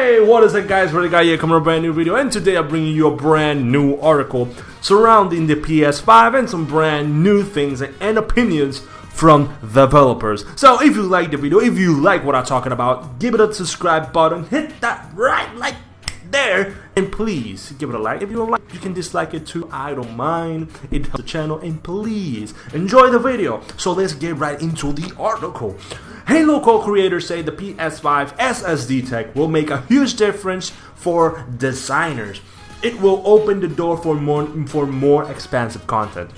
Hey, what is up guys, Ready Guy here coming with a brand new video, and today I'm bringing you a brand new article surrounding the PS5 and some brand new things and opinions from developers. So if you like the video, if you like what I'm talking about, give it a subscribe button, hit that right like there, and please give it a like. If you don't like, you can dislike it too, I don't mind, it helps the channel, and please enjoy the video. So let's get right into the article. Halo co-creators say the PS5 SSD tech will make a huge difference for designers. It will open the door for more expansive content.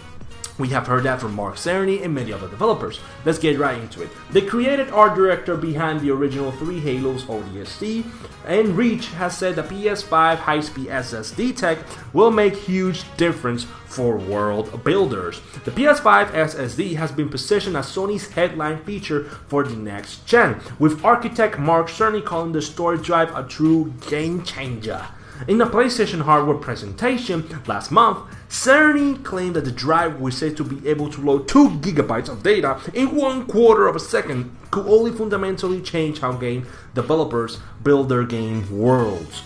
We have heard that from Mark Cerny and many other developers. Let's get right into it. The creative art director behind the original 3 Halos ODST and Reach has said the PS5 high-speed SSD tech will make huge difference for world builders. The PS5 SSD has been positioned as Sony's headline feature for the next gen, with architect Mark Cerny calling the storage drive a true game changer. In a PlayStation hardware presentation last month, Cerny claimed that the drive was said to be able to load 2 GB of data in 1/4 of a second, could only fundamentally change how game developers build their game worlds.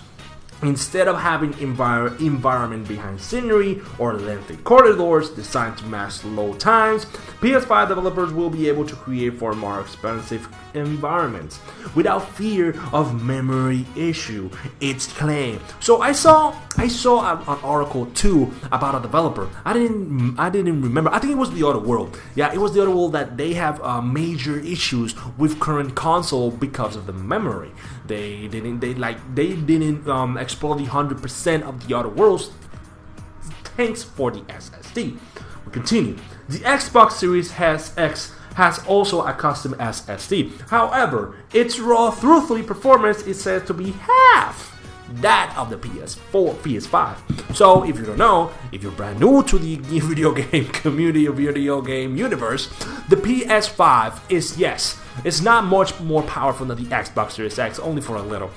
Instead of having environment behind scenery or lengthy corridors designed to match load times, PS5 developers will be able to create for more expensive environments without fear of memory issue, it's claimed. So I saw an article too about a developer. I didn't remember. I think it was The Other World. Yeah, it was The Other World that they have major issues with current console because of the memory. They didn't explore the 100% of The Other Worlds. Thanks for the SSD. We continue. The Xbox Series X has also a custom SSD. However, its raw throughput performance is said to be half that of the PS5. So if you don't know, if you're brand new to the video game community or video game universe, the PS5 is, yes, it's not much more powerful than the Xbox Series X, only for a little.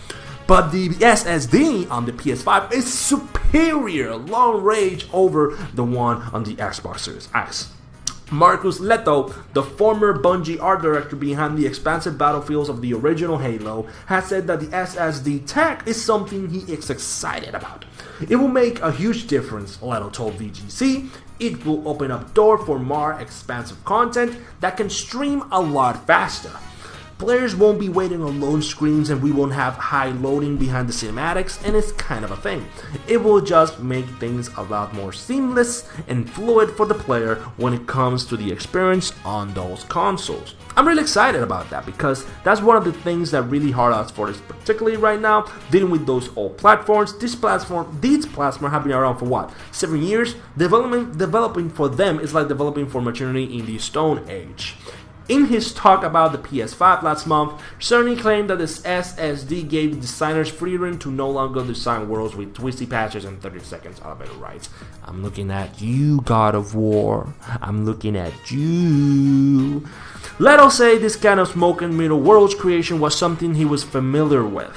But the SSD on the PS5 is superior long range over the one on the Xbox Series X. Marcus Leto, the former Bungie art director behind the expansive battlefields of the original Halo, has said that the SSD tech is something he is excited about. It will make a huge difference, Leto told VGC. It will open up door for more expansive content that can stream a lot faster. Players won't be waiting on load screens, and we won't have high loading behind the cinematics, and it's kind of a thing. It will just make things a lot more seamless and fluid for the player when it comes to the experience on those consoles. I'm really excited about that because that's one of the things that really hard us for this, particularly right now, dealing with those old platforms. These platforms have been around for what, 7 years? Developing for them is like developing for maturity in the Stone Age. In his talk about the PS5 last month, Sony claimed that this SSD gave designers freedom to no longer design worlds with twisty patches and 30 seconds elevator rides. I'm looking at you, God of War. I'm looking at you. Let's say this kind of smoke and middle worlds creation was something he was familiar with.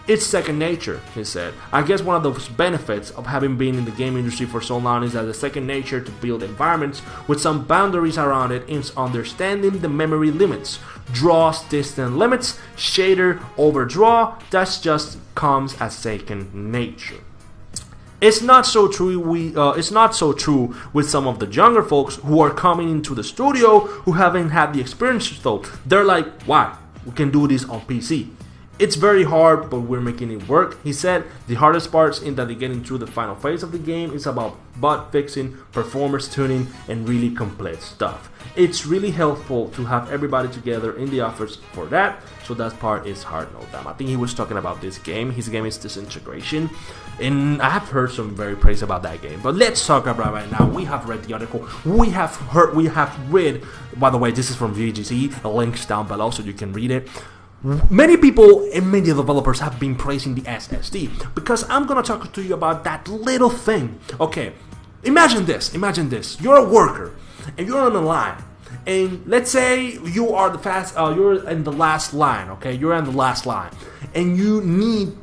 It's second nature, he said. I guess one of the benefits of having been in the game industry for so long is that it's second nature to build environments with some boundaries around it in understanding the memory limits, draws, distance limits, shader, overdraw. That just comes as second nature. It's not so true with some of the younger folks who are coming into the studio who haven't had the experience though. They're like, why? We can do this on PC. It's very hard, but we're making it work, he said. The hardest parts in that they get into the final phase of the game is about bug fixing, performance tuning, and really complex stuff. It's really helpful to have everybody together in the office for that, so that part is hard, no doubt. I think he was talking about this game. His game is Disintegration, and I have heard some very praise about that game. But let's talk about right now. We have read the article. We have read, by the way, this is from VGC, links down below so you can read it. Many people and many developers have been praising the SSD because I'm gonna talk to you about that little thing. Okay, imagine this. You're a worker and you're on the line, and let's say you are you're in the last line. Okay, you're in the last line, and you need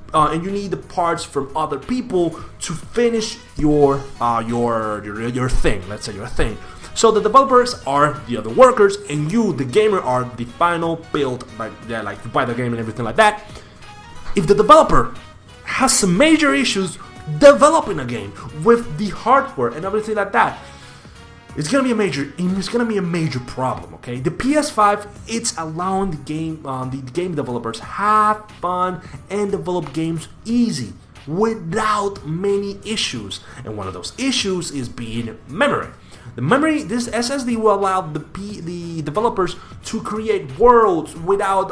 the parts from other people to finish your thing. Let's say your thing. So the developers are the other workers, and you, the gamer, are the final build. Like you buy the game and everything like that. if the developer has some major issues developing a game with the hardware and everything like that, it's gonna be a major problem. Okay, the PS5, it's allowing the game developers have fun and develop games easy without many issues, and one of those issues is being memory. The memory, this SSD will allow the developers to create worlds without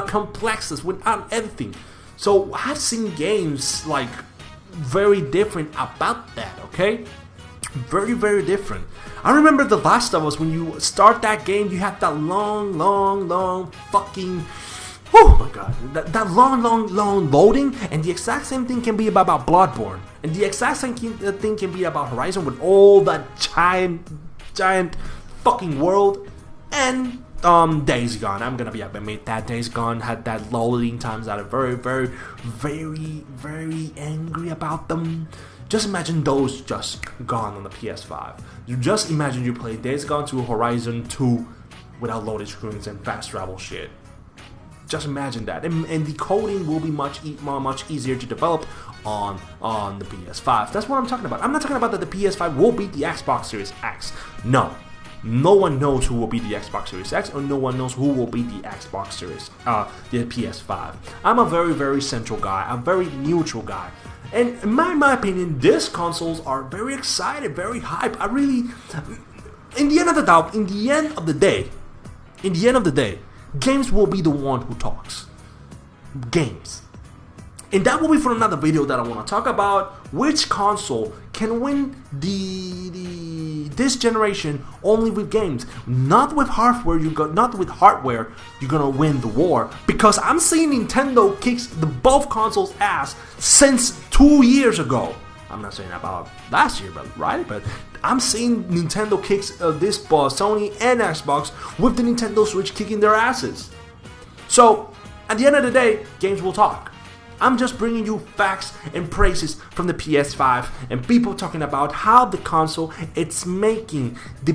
complexes, without anything. So I've seen games like very different about that. Okay, very different. I remember The Last of Us. When you start that game, you have that long fucking, oh my god, that long loading, and the exact same thing can be about Bloodborne, and the exact same thing can be about Horizon with all that giant fucking world, and Days Gone. I'm gonna be admit that Days Gone had that loading times that are very angry about them. Just imagine those just gone on the PS5. You just imagine you play Days Gone 2, Horizon 2 without loading screens and fast travel shit. Just imagine that, and the coding will be much easier to develop on the PS5. That's what I'm talking about. I'm not talking about that the PS5 will beat the Xbox Series X. No one knows who will beat the Xbox Series X, or no one knows who will beat the Xbox Series, the PS5. I'm a very central guy, a very neutral guy, and in my opinion, these consoles are very excited, very hype. I really, in the end of the day, games will be the one who talks. Games. And that will be for another video that I want to talk about which console can win this generation only with games, not with hardware. You're gonna win the war, because I'm seeing Nintendo kicks both consoles' ass since 2 years ago. I'm not saying about last year, but I'm seeing Nintendo kicks this Sony and Xbox with the Nintendo Switch kicking their asses. So at the end of the day, games will talk. I'm just bringing you facts and praises from the PS5 and people talking about how the console, it's making the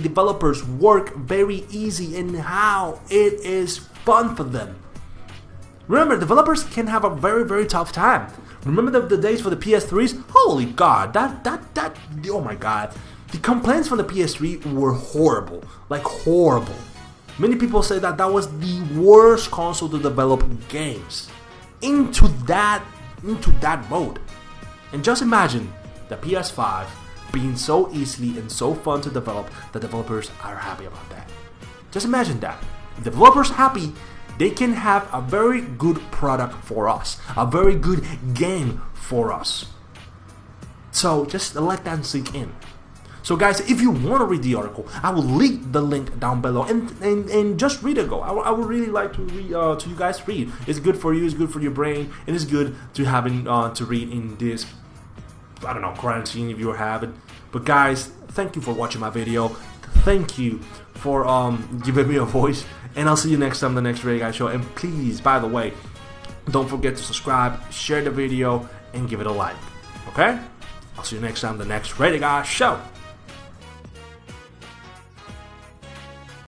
developers work very easy and how it is fun for them. Remember, developers can have a very tough time. Remember the days for the PS3s? Holy god, oh my god. The complaints from the PS3 were horrible, like horrible. Many people say that was the worst console to develop games. Into that mode. And just imagine the PS5 being so easily and so fun to develop that developers are happy about that. Just imagine that. If the developers happy, they can have a very good product for us, a very good game for us. So just let that sink in. So guys, if you want to read the article, I will leave the link down below and just read it. I would really like to read to you guys read. It's good for you, it's good for your brain, and it's good to having to read in this, I don't know, quarantine if you have it. But guys, thank you for watching my video. Thank you for giving me a voice, and I'll see you next time, the next Ready Guy Show. And please, by the way, don't forget to subscribe, share the video, and give it a like. Okay? I'll see you next time, the next Ready Guy Show.